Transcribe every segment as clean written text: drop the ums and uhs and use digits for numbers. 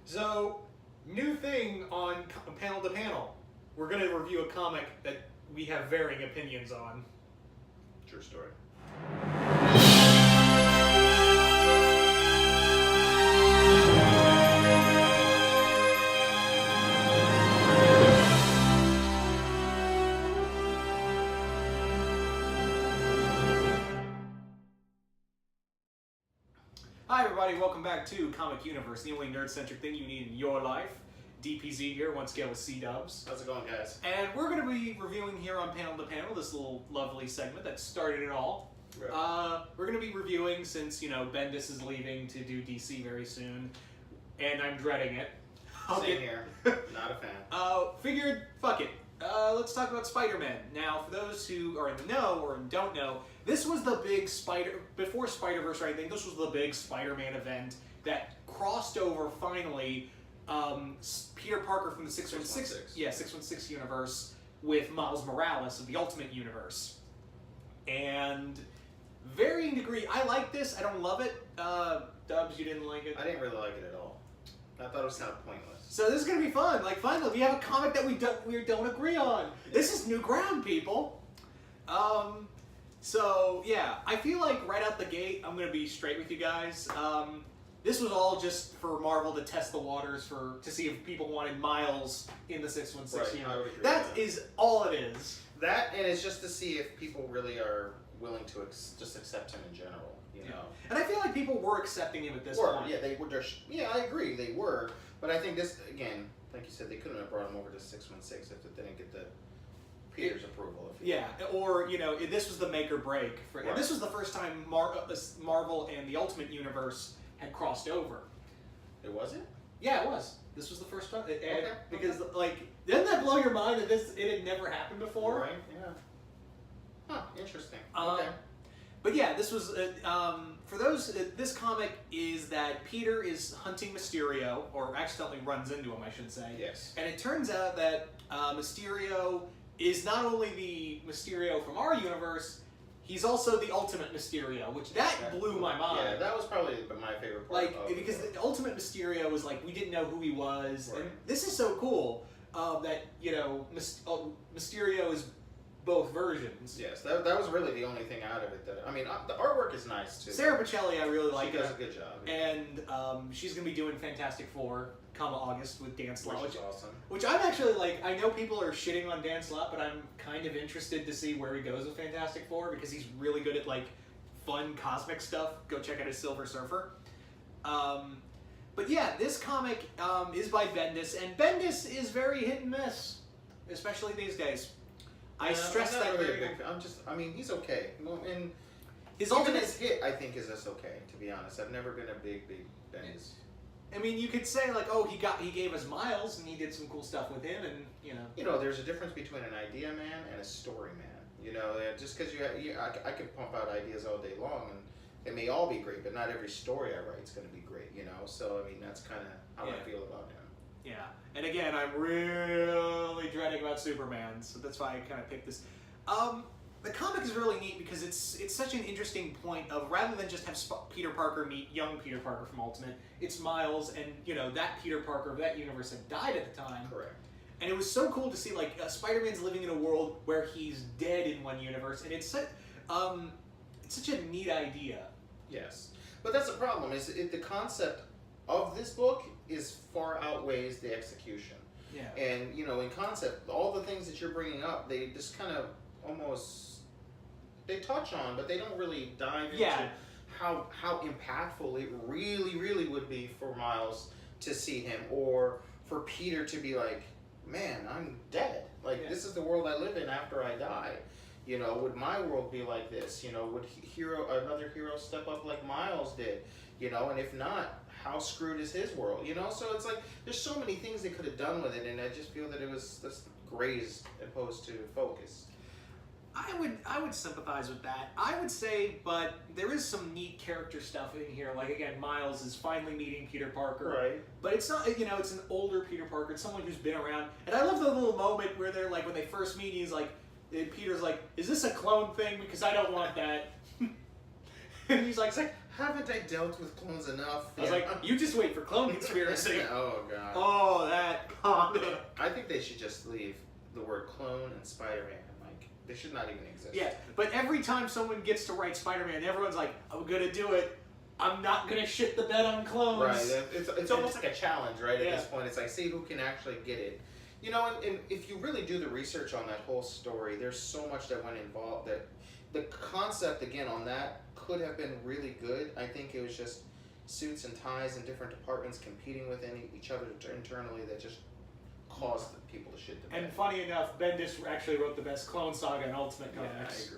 So, new thing on Panel to Panel. We're going to review a comic that we have varying opinions on. True story. Hi everybody, welcome back to Comic Universe, the only nerd-centric thing you need in your life. DPZ here, one scale with C-dubs. How's it going, guys? And we're going to be reviewing here on Panel to Panel, this little lovely segment that started it all. Right. We're going to be reviewing since, you know, Bendis is leaving to do DC very soon, and I'm dreading it. Same here. Not a fan. Figured, fuck it. Let's talk about Spider-Man. Now, for those who are in the know or don't know, this was the big before Spider-Verse or anything, this was the big Spider-Man event that crossed over, finally, Peter Parker from the 616, 616 universe with Miles Morales of the Ultimate Universe. And varying degree, I like this, I don't love it. Dubs, you didn't like it? I didn't really like it at all. I thought it was kind of pointless. So this is gonna be fun. Like, finally, we have a comic that we don't agree on. This is new ground, people. So yeah, I feel like right out the gate, I'm gonna be straight with you guys. This was all just for Marvel to test the waters to see if people wanted Miles in the 616 universe. That is all it is. That, and it's just to see if people really are willing to just accept him in general. You know. And I feel like people were accepting him at this point. Yeah, they were. Yeah, I agree, they were. But I think this, again, like you said, they couldn't have brought him over to 616 if they didn't get the Peter's approval. Or, you know, this was the make or break. And this was the first time Marvel and the Ultimate Universe had crossed over. It wasn't? Yeah, it was. This was the first time. Because, okay. like, doesn't that blow your mind that it had never happened before? Right, yeah. Huh, interesting. Okay. But yeah, this was, for those, this comic is that Peter is hunting Mysterio, or accidentally runs into him, I should say. Yes. And it turns out that Mysterio is not only the Mysterio from our universe, he's also the Ultimate Mysterio, which that blew my mind. Yeah, that was probably my favorite part. Like, because the Ultimate Mysterio was like, we didn't know who he was. Right. And this is so cool that, you know, Mysterio is both versions. Yes, that was really the only thing out of it. That, I mean, the artwork is nice too. Sara Pichelli, I really like. She does a good job. Yeah. And she's going to be doing Fantastic Four, come August, with Dan Slott. Which is awesome. Which I'm actually, like, I know people are shitting on Dan Slott, but I'm kind of interested to see where he goes with Fantastic Four, because he's really good at, like, fun cosmic stuff. Go check out his Silver Surfer. But yeah, this comic is by Bendis, and Bendis is very hit and miss, especially these days. I stress that really big. I mean, he's okay. And his hit, I think, is just okay. To be honest, I've never been a big Bendis. I mean, you could say like, oh, he gave us Miles, and he did some cool stuff with him, and you know. You know, there's a difference between an idea man and a story man. You know, just because I could pump out ideas all day long, and they may all be great, but not every story I write is going to be great. You know, so I mean, that's kind of how I feel about him. Yeah, and again, I'm really dreading about Superman, so that's why I kind of picked this. The comic is really neat because it's such an interesting point of, rather than just have Peter Parker meet young Peter Parker from Ultimate, it's Miles, and you know, that Peter Parker of that universe had died at the time. Correct. And it was so cool to see, like, Spider-Man's living in a world where he's dead in one universe, and it's such a neat idea. Yes, but that's the problem. The concept of this book is far outweighs the execution. Yeah. And you know, in concept, all the things that you're bringing up, they just kind of almost they touch on, but they don't really dive into how impactful it really would be for Miles to see him, or for Peter to be like, man, I'm dead. Like, this is the world I live in after I die. You know, would my world be like this? You know, would another hero step up like Miles did? You know, and if not, how screwed is his world? You know, so it's like, there's so many things they could have done with it, and I just feel that it was just grazed opposed to focused. I would sympathize with that. I would say, but there is some neat character stuff in here. Like, again, Miles is finally meeting Peter Parker. Right. But it's not, you know, it's an older Peter Parker. It's someone who's been around. And I love the little moment where they're like, when they first meet, he's like, Peter's like, is this a clone thing? Because I don't want that. And he's like, haven't I dealt with clones enough? I was like, you just wait for Clone Conspiracy. Oh god. Oh, that comic. I think they should just leave the word clone and Spider-Man. Like, they should not even exist. Yeah, but every time someone gets to write Spider-Man, everyone's like, I'm gonna do it. I'm not gonna shit the bed on clones. Right. It's almost like a challenge, right? At Yeah. this point, it's like, see who can actually get it. You know, and if you really do the research on that whole story, there's so much that went involved that the concept, again, on that could have been really good. I think it was just suits and ties in different departments competing with each other internally that just caused people to shit the bed. And funny enough, Bendis actually wrote the best Clone Saga in Ultimate Comics.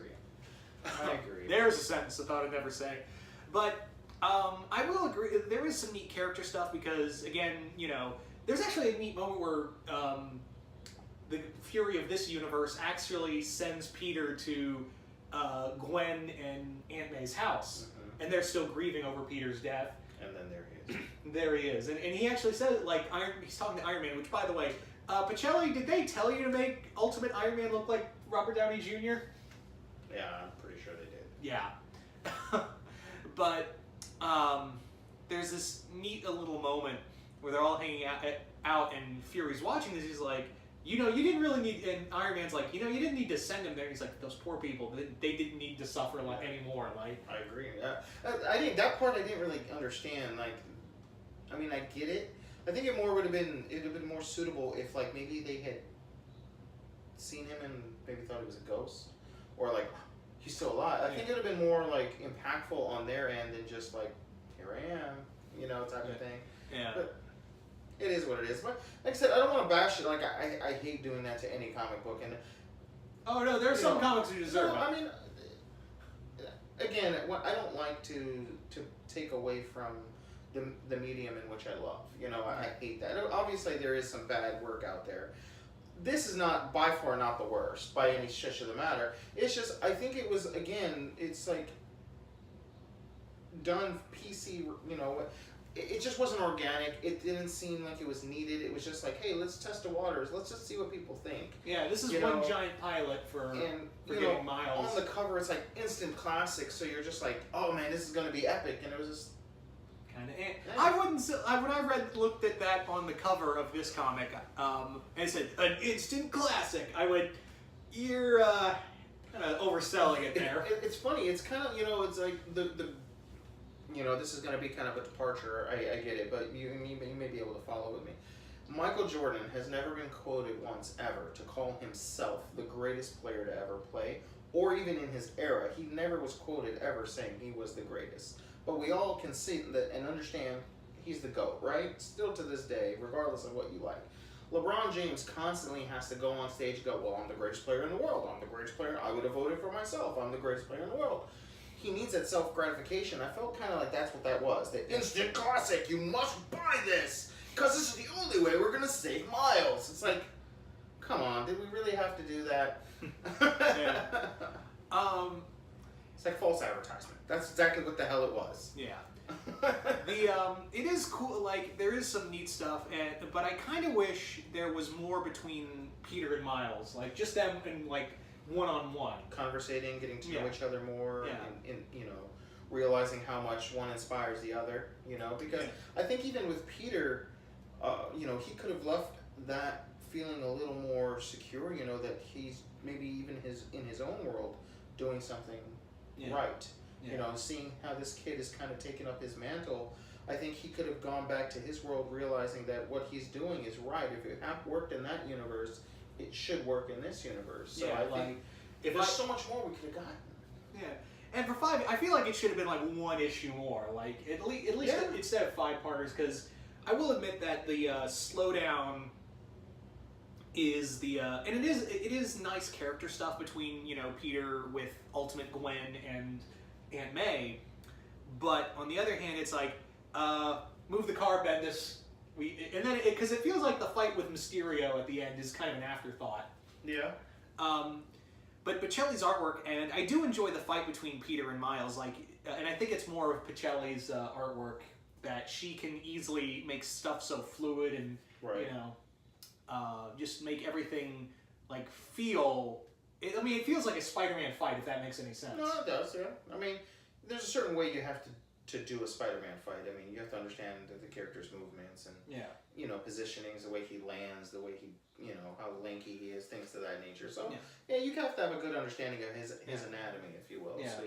Yeah, I agree. There's a sentence I thought I'd never say. But I will agree, there is some neat character stuff because, again, you know, there's actually a neat moment where the Fury of this universe actually sends Peter to Gwen and Aunt May's house. Mm-hmm. And they're still grieving over Peter's death. And then there he is. There he is. And he actually says, like, he's talking to Iron Man, which, by the way, Pichelli, did they tell you to make Ultimate Iron Man look like Robert Downey Jr.? Yeah, I'm pretty sure they did. Yeah. But there's this neat little moment where they're all hanging out and Fury's watching this. He's like, you know, you didn't really need, and Iron Man's like, you know, you didn't need to send him there. He's like, those poor people, they didn't need to suffer anymore. Like, I agree. I think that part I didn't really understand. Like, I mean, I get it. I think it would have been more suitable if, like, maybe they had seen him and maybe thought he was a ghost, or like, he's still alive. I think it would have been more like impactful on their end than just like, here I am, you know, type of thing. yeah. But it is what it is. But like I said, I don't want to bash it. Like, I hate doing that to any comic book. And Oh no, there are some comics who deserve it. I mean, again, I don't like to take away from the medium in which I love. You know, I hate that. Obviously, there is some bad work out there. This is not, by far, not the worst by any stretch of the matter. It's just, I think it was, again, it's like done PC, you know, it just wasn't organic. It didn't seem like it was needed. It was just like, hey, let's test the waters. Let's just see what people think. Yeah, this is You one know, giant pilot for you getting know, Miles. on the cover, it's like instant classic, so you're just like, oh man, this is going to be epic. And it was just... Kind of. I wouldn't. When I looked at that on the cover of this comic, and it said an instant classic, I went, "You're kind of overselling it there." It's funny. It's kind of, you know, it's like the you know, this is going to be kind of a departure. I get it, but you may be able to follow with me. Michael Jordan has never been quoted once ever to call himself the greatest player to ever play, or even in his era. He never was quoted ever saying he was the greatest. But we all can see that and understand he's the GOAT, right? Still to this day, regardless of what you like. LeBron James constantly has to go on stage and go, well, I'm the greatest player in the world. I'm the greatest player. I would have voted for myself. I'm the greatest player in the world. He needs that self-gratification. I felt kind of like that's what that was. The instant classic. You must buy this because this is the only way we're going to save Miles. It's like, come on. Did we really have to do that? Yeah. It's like false advertisement. That's exactly what the hell it was. Yeah. It is cool. Like, there is some neat stuff, but I kind of wish there was more between Peter and Miles. Like, just them and like one-on-one. Conversating, getting to know each other more, Yeah. and you know, realizing how much one inspires the other. You know, because I think even with Peter, you know, he could have left that feeling a little more secure. You know, that he's maybe even in his own world doing something right. Yeah. You know, seeing how this kid is kind of taking up his mantle, I think he could have gone back to his world realizing that what he's doing is right. If it worked in that universe, it should work in this universe. So I think there's so much more we could have gotten. Yeah. And for 5, I feel like it should have been like one issue more. Like, at least instead of 5-parters, because I will admit that the slowdown is and it is nice character stuff between, you know, Peter with Ultimate Gwen and Aunt May, but on the other hand, it's like, move the car, Bendis. And then because it feels like the fight with Mysterio at the end is kind of an afterthought. Yeah. But Pichelli's artwork, and I do enjoy the fight between Peter and Miles. Like, and I think it's more of Pichelli's artwork that she can easily make stuff so fluid and you know, just make everything like feel. I mean, it feels like a Spider-Man fight, if that makes any sense. No, it does, yeah. I mean, there's a certain way you have to to do a Spider-Man fight. I mean, you have to understand the character's movements and positionings, the way he lands, the way he how lanky he is, things of that nature. So you have to have a good understanding of his anatomy, if you will. Yeah. So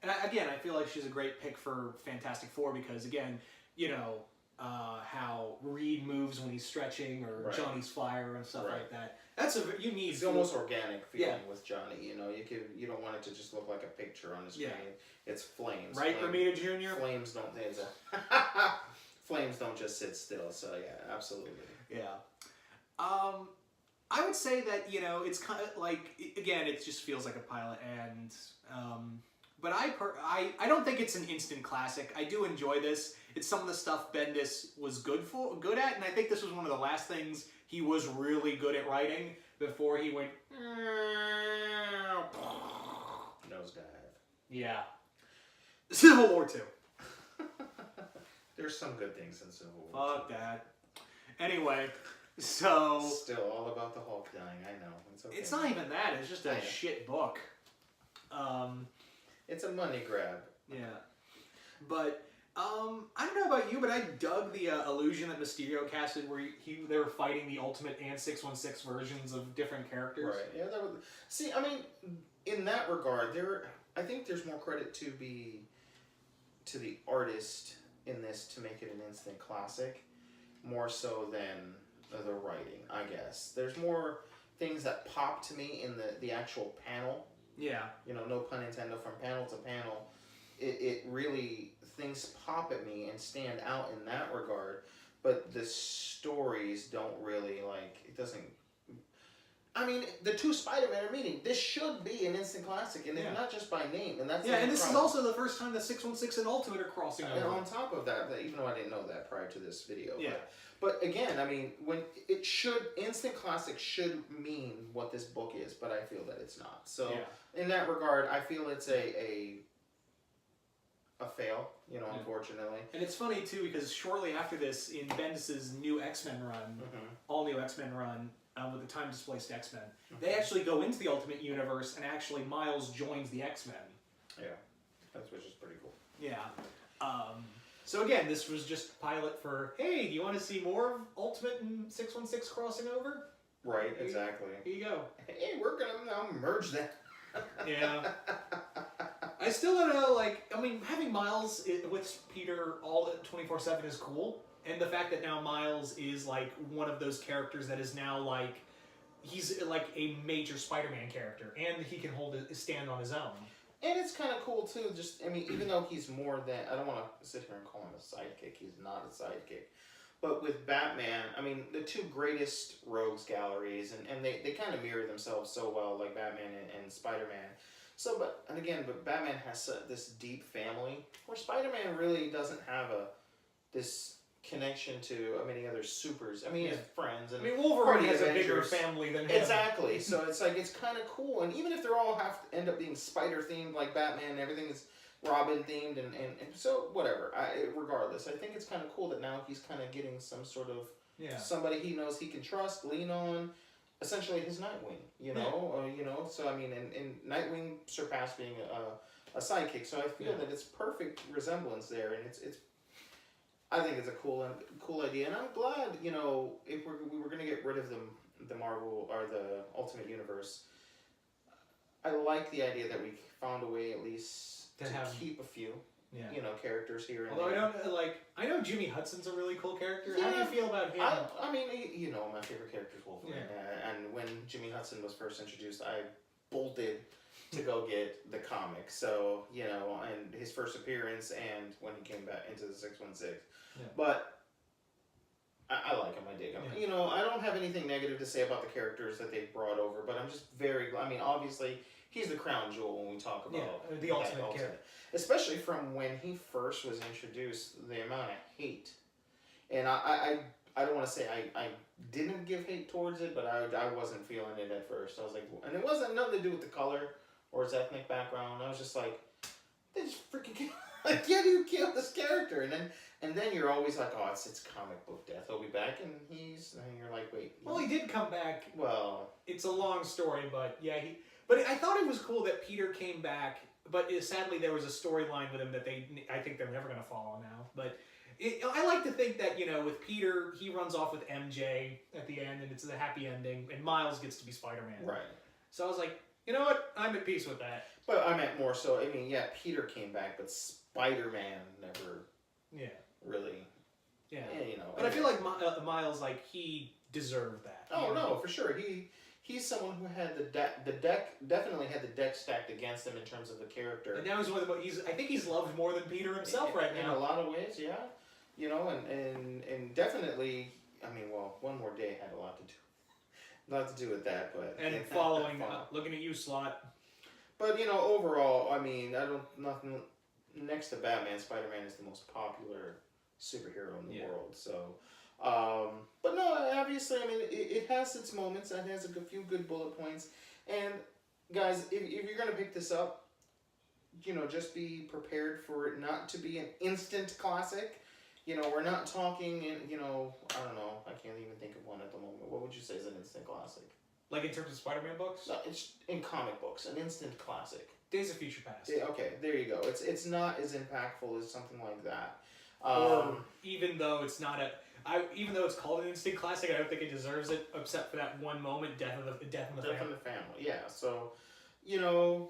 And I feel like she's a great pick for Fantastic Four because again, how Reed moves when he's stretching or Johnny's fire and stuff like that. That's you need. It's almost organic feeling with Johnny. You don't want it to just look like a picture on the screen. It's flames. Right, Romita Jr. Flames don't. Flames don't just sit still. So absolutely. Yeah. I would say that it's kind of like again, it just feels like a pilot, and but I don't think it's an instant classic. I do enjoy this. It's some of the stuff Bendis was good at, and I think this was one of the last things he was really good at writing before he went nosedive. Yeah. Civil War 2. There's some good things in Civil War. Fuck that. Anyway, so still all about the Hulk dying. I know. It's okay. It's not even that. It's just a shit book. It's a money grab. Yeah. But I don't know about you, but I dug the illusion that Mysterio casted where they were fighting the Ultimate and 616 versions of different characters. Right. Yeah. That would. See, I mean, in that regard, I think there's more credit to the artist in this to make it an instant classic, more so than the writing. I guess there's more things that pop to me in the actual panel. Yeah. No pun intended. From panel to panel, it really, things pop at me and stand out in that regard. But the stories don't really it doesn't. I mean, the two Spider-Man are meeting. This should be an instant classic, and not just by name. And that's and this is also the first time that 616 and Ultimate are crossing over. And on top of that, even though I didn't know that prior to this video, but again, I mean, when it should, instant classic should mean what this book is, but I feel that it's not. So in that regard, I feel it's a fail, unfortunately. And it's funny too because shortly after this, in Bendis's new X-Men run, all new X-Men run. With the time-displaced X-Men. They actually go into the Ultimate Universe, and actually Miles joins the X-Men. Yeah, which is pretty cool. Yeah. So again, this was just pilot for, hey, do you want to see more of Ultimate and 616 crossing over? Right, exactly. Here you go. Hey, we're going to now merge that. Yeah. I still don't know, having Miles with Peter all 24/7 is cool. And the fact that now Miles is one of those characters that is now he's a major Spider-Man character, and he can stand on his own. And it's kind of cool too. Just even though he's more than, I don't want to sit here and call him a sidekick. He's not a sidekick. But with Batman, I mean, the two greatest rogues galleries, and they kind of mirror themselves so well, like Batman and Spider-Man. So, but Batman has this deep family, where Spider-Man really doesn't have this connection to many other supers. I mean, he has friends. And Wolverine has a bigger family than him. Exactly. So it's kind of cool. And even if they're all have to end up being spider themed, like Batman, everything is Robin themed, and so whatever. Regardless, I think it's kind of cool that now he's kind of getting some sort of somebody he knows he can trust, lean on. Essentially, his Nightwing. So I mean, and Nightwing surpassed being a sidekick. So I feel that it's perfect resemblance there, and it's. I think it's a cool idea, and I'm glad, if we were going to get rid of the Marvel or the Ultimate Universe, I like the idea that we found a way at least to keep a few, characters here and there. Although I know Jimmy Hudson's a really cool character. How do you feel about him? I mean, my favorite character is Wolverine, and when Jimmy Hudson was first introduced, I bolted to go get the comic. So, and his first appearance and when he came back into the 616. Yeah. But I like him. I dig him. Yeah. I don't have anything negative to say about the characters that they brought over, but I'm just very glad. I mean, obviously, he's the crown jewel when we talk about the ultimate character. Especially from when he first was introduced, the amount of hate. And I don't want to say I didn't give hate towards it, but I wasn't feeling it at first. I was like, and it wasn't nothing to do with the color or his ethnic background. I was just like, they just freaking kill. How do you kill this character? And then you're always like, oh, it's comic book death. He'll be back, and you're like, wait. Well, he did come back. Well, it's a long story, but but I thought it was cool that Peter came back but sadly there was a storyline with him that I think they're never going to follow now. But I like to think that, you know, with Peter, he runs off with MJ at the end, and it's a happy ending, and Miles gets to be Spider-Man. Right. So I was like, you know what? I'm at peace with that. But I meant more so, I mean, yeah, Peter came back, but Spider-Man never really... Yeah. You know. But I feel like Miles, like, he deserved that. Oh, no, for sure. He's someone who had definitely had the deck stacked against him in terms of the character. And now he's one of the I think he's loved more than Peter himself right now. In a lot of ways, yeah. You know, and definitely, I mean, well, One More Day had a lot to do with that, but... And following, looking at you, Slot. But, you know, overall, I mean, nothing, next to Batman, Spider-Man is the most popular superhero in the world, so... but no, obviously, I mean, it has its moments, and it has a few good bullet points, and, guys, if you're going to pick this up, you know, just be prepared for it not to be an instant classic. You know, we're not talking in, you know, I don't know, I can't even think of one at the moment. What would you say is an instant classic? Like in terms of Spider-Man books? No, it's in comic books, an instant classic. Days of Future Past. Yeah, okay, there you go. It's not as impactful as something like that. Or even though it's not even though it's called an instant classic, I don't think it deserves it, except for that one moment, Death in the Family. Yeah, so, you know,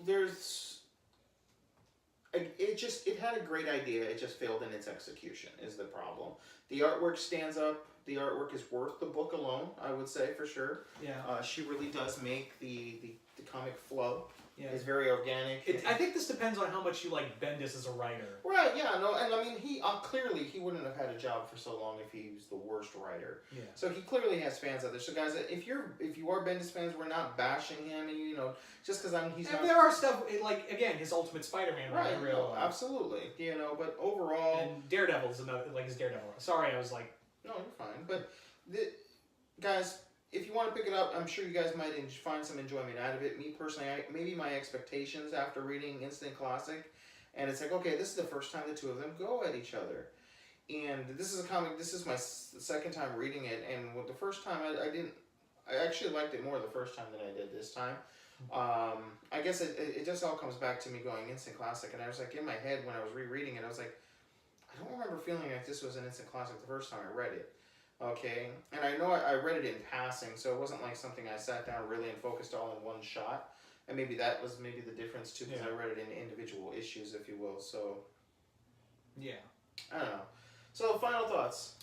it had a great idea, it just failed in its execution, is the problem. The artwork stands up, the artwork is worth the book alone, I would say, for sure. Yeah. She really does make the comic flow. Yeah. It's very organic. I think this depends on how much you like Bendis as a writer. Right, yeah, no, and I mean, he clearly, he wouldn't have had a job for so long if he was the worst writer. Yeah. So he clearly has fans out there. So guys, if you are Bendis fans, we're not bashing him, and you know, just because he's not... There are stuff, like, again, his Ultimate Spider-Man. Right, no, absolutely. You know, but overall... And Daredevil's another, like, his Daredevil. Sorry, I was like... No, you're fine. But, guys... If you want to pick it up, I'm sure you guys might find some enjoyment out of it. Me personally, maybe my expectations after reading Instant Classic, and it's like, okay, this is the first time the two of them go at each other. And this is a comic, this is my second time reading it, and the first time I actually liked it more the first time than I did this time. I guess it just all comes back to me going Instant Classic, and I was like, in my head when I was rereading it, I was like, I don't remember feeling like this was an Instant Classic the first time I read it. Okay, and I know I read it in passing, so it wasn't like something I sat down really and focused all in one shot. And maybe that was the difference too, because I read it in individual issues, if you will. So, yeah, I don't know. So, final thoughts.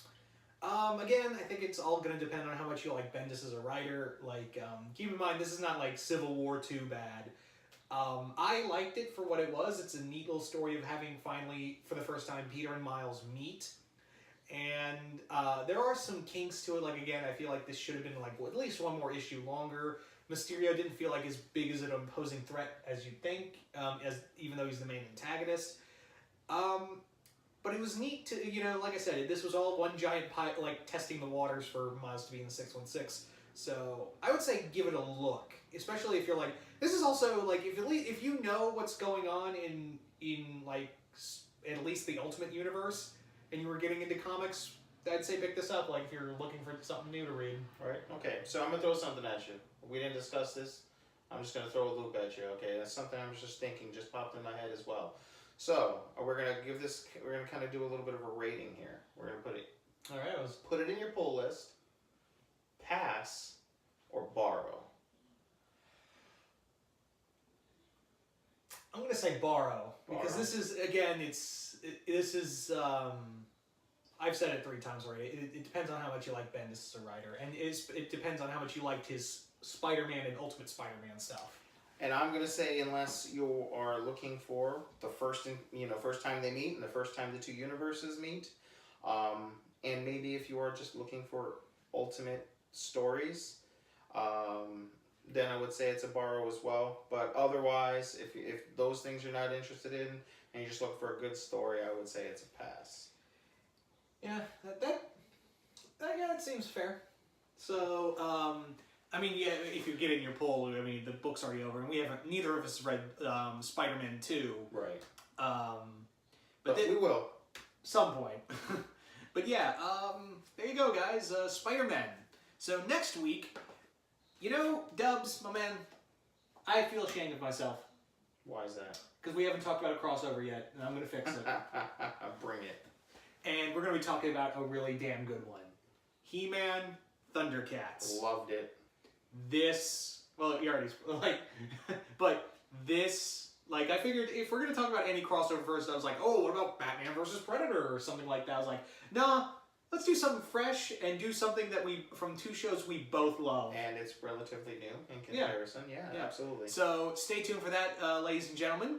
Again, I think it's all going to depend on how much you like Bendis as a writer. Like, keep in mind, this is not like Civil War 2 bad. I liked it for what it was. It's a neat little story of having finally, for the first time, Peter and Miles meet. And there are some kinks to it. Like, again, I feel like this should have been like at least one more issue longer. Mysterio didn't feel like as big as an imposing threat as you'd think, even though he's the main antagonist. But it was neat to, you know, like I said, this was all one giant like testing the waters for Miles to be in the 616. So I would say give it a look, especially if you're like, this is also like if you know what's going on in like at least the Ultimate Universe. And you were getting into comics, I'd say pick this up, like, if you're looking for something new to read. Right. Okay, so I'm going to throw something at you. We didn't discuss this. I'm just going to throw a loop at you, okay? That's something I was just thinking, just popped in my head as well. So, we're going to kind of do a little bit of a rating here. We're going to put it in your pull list, pass, or borrow. I'm going to say borrow. Because this is, again, I've said it 3 times already. It depends on how much you like Bendis as a writer, and it depends on how much you liked his Spider-Man and Ultimate Spider-Man stuff. And I'm gonna say, unless you are looking for the first time they meet and the first time the two universes meet, and maybe if you are just looking for ultimate stories, then I would say it's a borrow as well. But otherwise, if those things you're not interested in, and you just look for a good story, I would say it's a pass. Yeah, that seems fair. So, I mean, yeah, if you get in your poll, I mean, the book's already over, and neither of us read Spider-Man 2. Right. But we will. Some point. But yeah, there you go, guys. Spider-Man. So next week, you know, Dubs, my man, I feel ashamed of myself. Why is that? Because we haven't talked about a crossover yet, and I'm going to fix it. Bring it. And we're going to be talking about a really damn good one. He-Man, Thundercats. Loved it. This, well, you already, like, but this, like, I figured if we're going to talk about any crossover first, I was like, oh, what about Batman versus Predator or something like that? I was like, nah, let's do something fresh and do something that from 2 shows we both love. And it's relatively new in comparison. Yeah, absolutely. So stay tuned for that, ladies and gentlemen.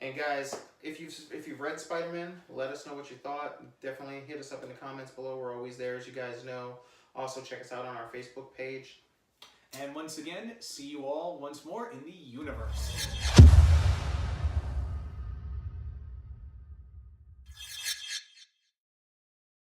And guys, if you've read Spider-Man, let us know what you thought. Definitely hit us up in the comments below. We're always there, as you guys know. Also, check us out on our Facebook page. And once again, see you all once more in the universe.